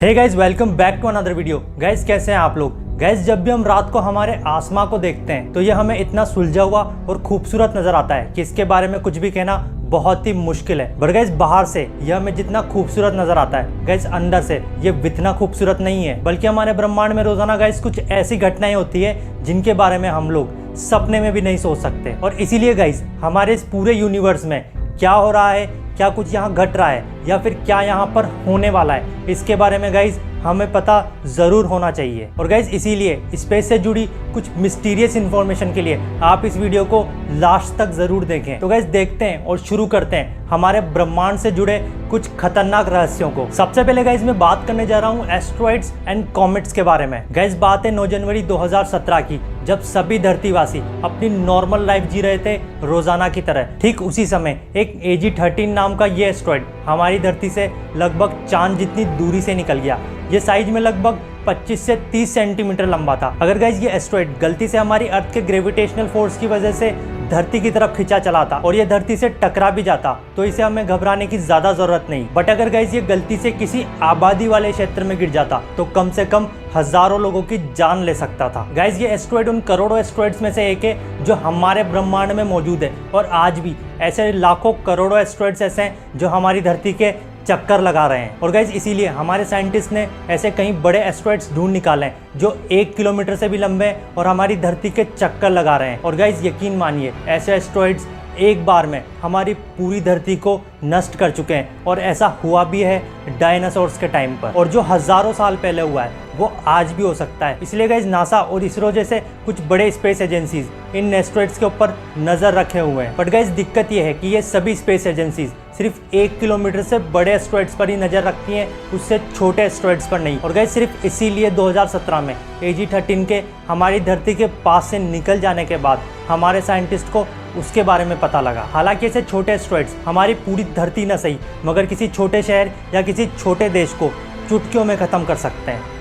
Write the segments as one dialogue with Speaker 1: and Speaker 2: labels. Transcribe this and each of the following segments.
Speaker 1: Hey guys welcome back to another video. Guys कैसे हैं आप लोग। गाइज जब भी हम रात को हमारे आसमां को देखते हैं तो ये हमें इतना सुलझा हुआ और खूबसूरत नजर आता है कि इसके बारे में कुछ भी कहना बहुत ही मुश्किल है। बट गाइज बाहर से ये हमें जितना खूबसूरत नजर आता है, गाइज अंदर से ये इतना खूबसूरत नहीं है। बल्कि हमारे ब्रह्मांड में रोजाना गाइज कुछ ऐसी घटनाएं होती है जिनके बारे में हम लोग सपने में भी नहीं सोच सकते। और इसीलिए गाइज हमारे इस पूरे यूनिवर्स में क्या हो रहा है, क्या कुछ यहाँ घट रहा है या फिर क्या यहाँ पर होने वाला है, इसके बारे में गाइज हमें पता ज़रूर होना चाहिए। और गाइज इसीलिए स्पेस से जुड़ी कुछ मिस्टीरियस इन्फॉर्मेशन के लिए आप इस वीडियो को लास्ट तक ज़रूर देखें। तो गाइज देखते हैं और शुरू करते हैं हमारे ब्रह्मांड से जुड़े कुछ खतरनाक रहस्यों को। सबसे पहले गाइज मैं बात करने जा रहा हूँ एस्ट्रॉइड्स एंड कॉमेट्स के बारे में। गाइज बात है 9 जनवरी 2017 की, जब सभी धरतीवासी अपनी नॉर्मल लाइफ जी रहे थे रोजाना की तरह। ठीक उसी समय एक AG-13 नाम का ये एस्ट्रॉइड हमारी धरती से लगभग चांद जितनी दूरी से निकल गया। ये साइज में लगभग 25 से 30 सेंटीमीटर लंबा था। अगर गाइज ये एस्ट्रॉइड गलती से हमारी अर्थ के ग्रेविटेशनल फोर्स की वजह से धरती की तरफ खिंचा चला था और ये धरती से टकरा भी जाता तो इसे हमें घबराने की ज्यादा जरूरत नहीं। बट अगर गाइज ये गलती से किसी आबादी वाले क्षेत्र में गिर जाता तो कम से कम हजारों लोगों की जान ले सकता था। गाइज ये एस्ट्रॉइड उन करोड़ों एस्ट्रॉइड्स में से एक है जो हमारे ब्रह्मांड में मौजूद है। और आज भी ऐसे लाखों करोड़ों एस्ट्रॉइड्स ऐसे हैं जो हमारी धरती के चक्कर लगा रहे हैं। और गाइज इसीलिए हमारे साइंटिस्ट ने ऐसे कई बड़े एस्ट्रॉइड्स ढूंढ निकाले हैं जो 1 किलोमीटर से भी लंबे हैं और हमारी धरती के चक्कर लगा रहे हैं। और गाइज यकीन मानिए ऐसे एस्ट्रॉइड्स एक बार में हमारी पूरी धरती को नष्ट कर चुके हैं। और ऐसा हुआ भी है डायनासोर्स के टाइम पर, और जो हजारों साल पहले हुआ है वो आज भी हो सकता है। इसलिए गाइज नासा और इसरो जैसे कुछ बड़े स्पेस एजेंसीज इन एस्ट्रॉइड्स के ऊपर नजर रखे हुए हैं। बट गाइज दिक्कत ये है कि ये सभी स्पेस एजेंसीज सिर्फ 1 किलोमीटर से बड़े एस्ट्रॉइड्स पर ही नजर रखती हैं, उससे छोटे एस्ट्रॉइड्स पर नहीं। और गाइज सिर्फ इसीलिए 2017 में AG-13 के हमारी धरती के पास से निकल जाने के बाद हमारे साइंटिस्ट को उसके बारे में पता लगा। हालांकि ऐसे छोटे एस्ट्रॉइड्स हमारी पूरी धरती न सही मगर किसी छोटे शहर या किसी छोटे देश को चुटकियों में खत्म कर सकते हैं।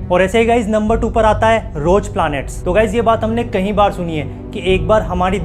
Speaker 1: और ऐसे ही गाइज नंबर 2 पर आता है रोज प्लैनेट्स। तो गाइज ये बात हमने कई बार सुनी है कि एक बार हमारी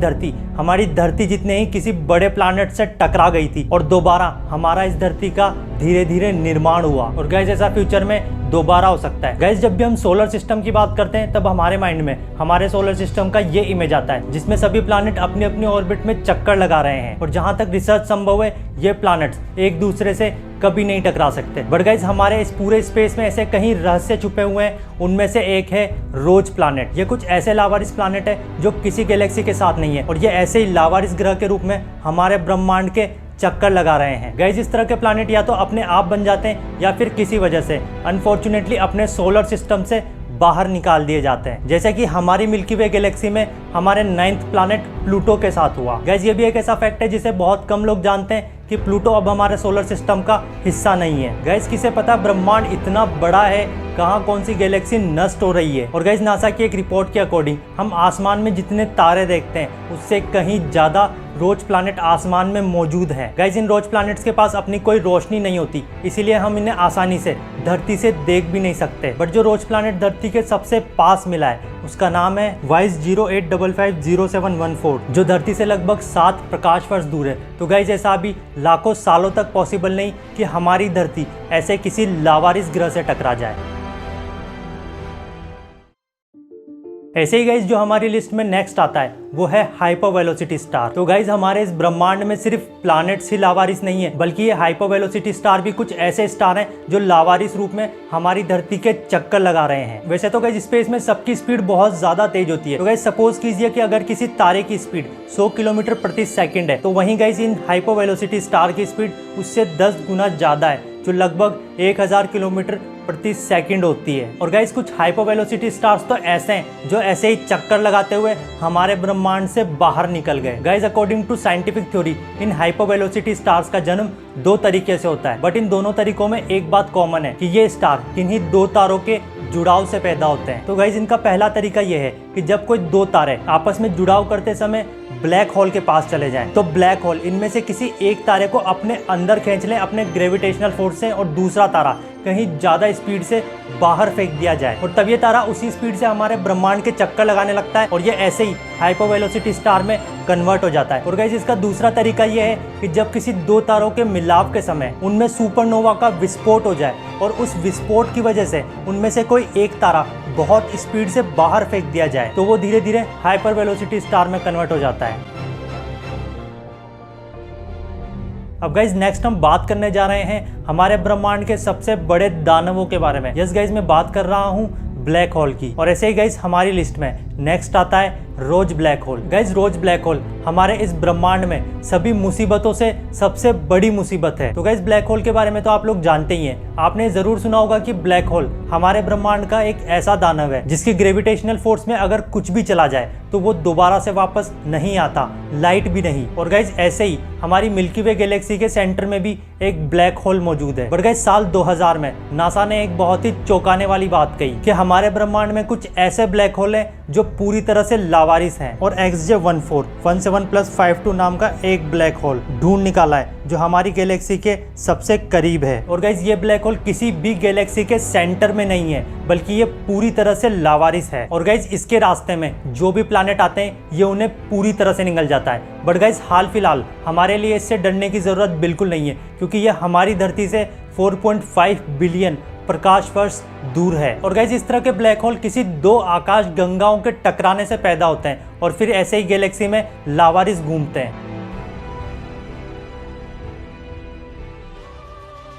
Speaker 1: धरती जितने ही किसी बड़े प्लैनेट से टकरा गई थी और दोबारा हमारा इस धरती का धीरे धीरे निर्माण हुआ। और गाइज ऐसा फ्यूचर में दोबारा हो सकता है। गाइज जब भी हम सोलर सिस्टम की बात करते हैं तब हमारे माइंड में हमारे सोलर सिस्टम का ये इमेज आता है जिसमें सभी प्लैनेट अपनी अपनी ऑर्बिट में चक्कर लगा रहे हैं। और जहां तक रिसर्च संभव है ये प्लैनेट्स एक दूसरे से कभी नहीं टकरा सकते। बट गाइज हमारे इस पूरे स्पेस में ऐसे कहीं रहस्य छुपे हुए हैं, उनमें से एक है रोज प्लैनेट। ये कुछ ऐसे लावारिस प्लैनेट है जो किसी गैलेक्सी के साथ नहीं है और ये ऐसे ही लावारिस ग्रह के रूप में हमारे ब्रह्मांड के चक्कर लगा रहे हैं। गाइज इस तरह के प्लैनेट या तो अपने आप बन जाते हैं या फिर किसी वजह से अनफॉर्चुनेटली अपने सोलर सिस्टम से बाहर निकाल दिए जाते हैं। जैसे कि हमारी मिल्की वे गैलेक्सी में हमारे 9th प्लैनेट प्लूटो के साथ हुआ। गाइज ये भी एक ऐसा फैक्ट है जिसे बहुत कम लोग जानते हैं कि प्लूटो अब हमारे सोलर सिस्टम का हिस्सा नहीं है। गाइज किसे पता ब्रह्मांड इतना बड़ा है, कहाँ कौन सी गैलेक्सी नष्ट हो रही है। और गाइज नासा की एक रिपोर्ट के अकॉर्डिंग हम आसमान में जितने तारे देखते हैं उससे कहीं ज्यादा रोज प्लैनेट आसमान में मौजूद है। गाइज इन रोज प्लैनेट्स के पास अपनी कोई रोशनी नहीं होती, इसीलिए हम इन्हें आसानी से धरती से देख भी नहीं सकते। बट जो रोज प्लैनेट धरती के सबसे पास मिला है उसका नाम है वाइस 08550714 जो धरती से लगभग 7 प्रकाश वर्ष दूर है। तो गाइज ऐसा अभी लाखों सालों तक पॉसिबल नहीं कि हमारी धरती ऐसे किसी लावारिस ग्रह से टकरा जाए। ऐसे ही गाइज जो हमारी लिस्ट में नेक्स्ट आता है वो है हाइपर वेलोसिटी स्टार। तो गाइज हमारे इस ब्रह्मांड में सिर्फ प्लैनेट्स ही लावारिस नहीं है बल्कि ये हाइपर वेलोसिटी स्टार भी कुछ ऐसे स्टार हैं जो लावारिस रूप में हमारी धरती के चक्कर लगा रहे हैं। वैसे तो गाइज स्पेस में सबकी स्पीड बहुत ज्यादा तेज होती है। तो गाइज सपोज कीजिए कि अगर किसी तारे की स्पीड 100 किलोमीटर प्रति सेकंड है तो वहीं guys in hyper velocity star की स्पीड उससे 10 गुना ज्यादा है जो लगभग 1000 किलोमीटर प्रति सेकंड होती है। और गाइस कुछ हाइपर वेलोसिटी स्टार्स तो ऐसे हैं जो ऐसे ही चक्कर लगाते हुए हमारे ब्रह्मांड से बाहर निकल गए। Guys according to scientific theory in hypervelocity stars का जन्म 2 तरीके से होता है, बट इन दोनों तरीकों में एक बात कॉमन है कि ये स्टार किन्हीं 2 तारों के जुड़ाव से पैदा होते हैं। तो गाइज इनका पहला तरीका यह है कि जब कोई दो तारे आपस में जुड़ाव करते समय ब्लैक होल के पास चले जाएं, तो ब्लैक होल इनमें से किसी एक तारे को अपने अंदर खींच ले अपने ग्रेविटेशनल फोर्स से, और दूसरा तारा कहीं ज्यादा स्पीड से बाहर फेंक दिया जाए, और तब ये तारा उसी स्पीड से हमारे ब्रह्मांड के चक्कर लगाने लगता है और ये ऐसे ही हाइपरवेलोसिटी स्टार में कन्वर्ट हो जाता है। और गाइस इसका दूसरा तरीका ये है कि जब किसी दो तारों के मिलाप के समय उनमें सुपरनोवा का विस्फोट हो जाए और उस विस्फोट की वजह से उनमें से कोई एक तारा बहुत स्पीड से बाहर फेंक दिया जाए, तो वो धीरे धीरे हाइपरवेलोसिटी स्टार में कन्वर्ट हो जाता है। अब गाइज नेक्स्ट हम बात करने जा रहे हैं हमारे ब्रह्मांड के सबसे बड़े दानवों के बारे में। यस गाइज मैं बात कर रहा हूँ ब्लैक होल की। और ऐसे ही गाइज हमारी लिस्ट में नेक्स्ट आता है रोज ब्लैक होल। गाइज रोज ब्लैक होल हमारे इस ब्रह्मांड में सभी मुसीबतों से सबसे बड़ी मुसीबत है। तो गाइज ब्लैक होल के बारे में तो आप लोग जानते ही हैं, आपने जरूर सुना होगा कि ब्लैक होल हमारे ब्रह्मांड का एक ऐसा दानव है जिसकी ग्रेविटेशनल फोर्स में अगर कुछ भी चला जाए तो वो दोबारा से वापस नहीं आता, लाइट भी नहीं। और गाइज ऐसे ही हमारी मिल्की वे गैलेक्सी के सेंटर में भी एक ब्लैक होल मौजूद है। बट गाइज साल 2000 में नासा ने एक बहुत ही चौंकाने वाली बात कही कि हमारे ब्रह्मांड में कुछ ऐसे ब्लैक होल हैं जो पूरी तरह से लावारिस हैं, और XJ1417+52 नाम का एक ब्लैक होल ढूंढ निकाला है जो हमारी गैलेक्सी के सबसे करीब है। और गाइज ये ब्लैक होल किसी भी गैलेक्सी के सेंटर में नहीं है, बल्कि ये पूरी तरह से लावारिस है। और गाइज इसके रास्ते में जो भी प्लैनेट आते हैं ये उन्हें पूरी तरह से निगल जाता है। बट गाइज हाल फिलहाल हमारे लिए इससे डरने की जरूरत बिल्कुल नहीं है, क्योंकि ये हमारी धरती से 4.5 बिलियन प्रकाश वर्ष दूर है। और गाइज इस तरह के ब्लैक होल किसी दो आकाश गंगाओं के टकराने से पैदा होते हैं और फिर ऐसे ही गैलेक्सी में लावारिस घूमते हैं।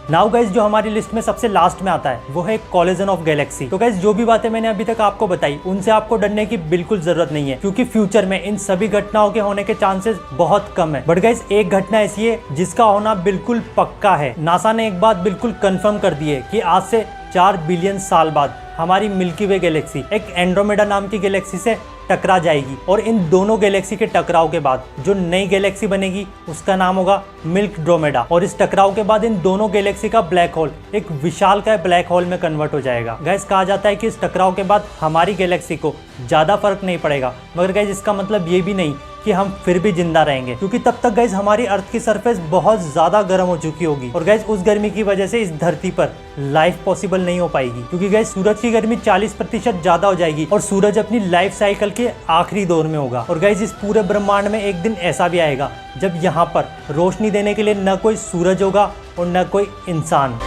Speaker 1: नाउ गाइज जो हमारी लिस्ट में सबसे लास्ट में आता है वो है कॉलिजन ऑफ गैलेक्सी। तो गाइज जो भी बातें मैंने अभी तक आपको बताई उनसे आपको डरने की बिल्कुल जरूरत नहीं है, क्योंकि फ्यूचर में इन सभी घटनाओं के होने के चांसेस बहुत कम है। बट गाइज एक घटना ऐसी है जिसका होना बिल्कुल पक्का है। नासा ने एक बात बिल्कुल कंफर्म कर दी है कि आज से 4 बिलियन साल बाद हमारी मिल्की वे गैलेक्सी एक एंड्रोमेडा नाम की गैलेक्सी से टकरा जाएगी, और इन दोनों गैलेक्सी के टकराव के बाद जो नई गैलेक्सी बनेगी उसका नाम होगा मिल्कड्रोमेडा। और इस टकराव के बाद इन दोनों गैलेक्सी का ब्लैक होल एक विशालकाय ब्लैक होल में कन्वर्ट हो जाएगा। गाइस कहा जाता है कि इस टकराव के बाद हमारी गैलेक्सी को ज्यादा फर्क नहीं पड़ेगा, मगर गाइस इसका मतलब ये भी नहीं कि हम फिर भी जिंदा रहेंगे, क्योंकि तब तक गाइस हमारी अर्थ की सरफेस बहुत ज्यादा गर्म हो चुकी होगी, और गाइस उस गर्मी की वजह से इस धरती पर लाइफ पॉसिबल नहीं हो पाएगी, क्योंकि गाइस सूरज की गर्मी 40% ज्यादा हो जाएगी और सूरज अपनी लाइफ साइकिल के आखिरी दौर में होगा। और गाइस इस पूरे ब्रह्मांड में एक दिन ऐसा भी आएगा जब यहाँ पर रोशनी देने के लिए न कोई सूरज होगा और न कोई इंसान।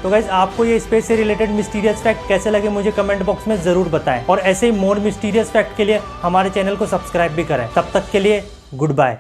Speaker 1: तो गाइज आपको ये स्पेस से रिलेटेड मिस्टीरियस फैक्ट कैसे लगे मुझे कमेंट बॉक्स में जरूर बताएं, और ऐसे ही मोर मिस्टीरियस फैक्ट के लिए हमारे चैनल को सब्सक्राइब भी करें। तब तक के लिए गुड बाय।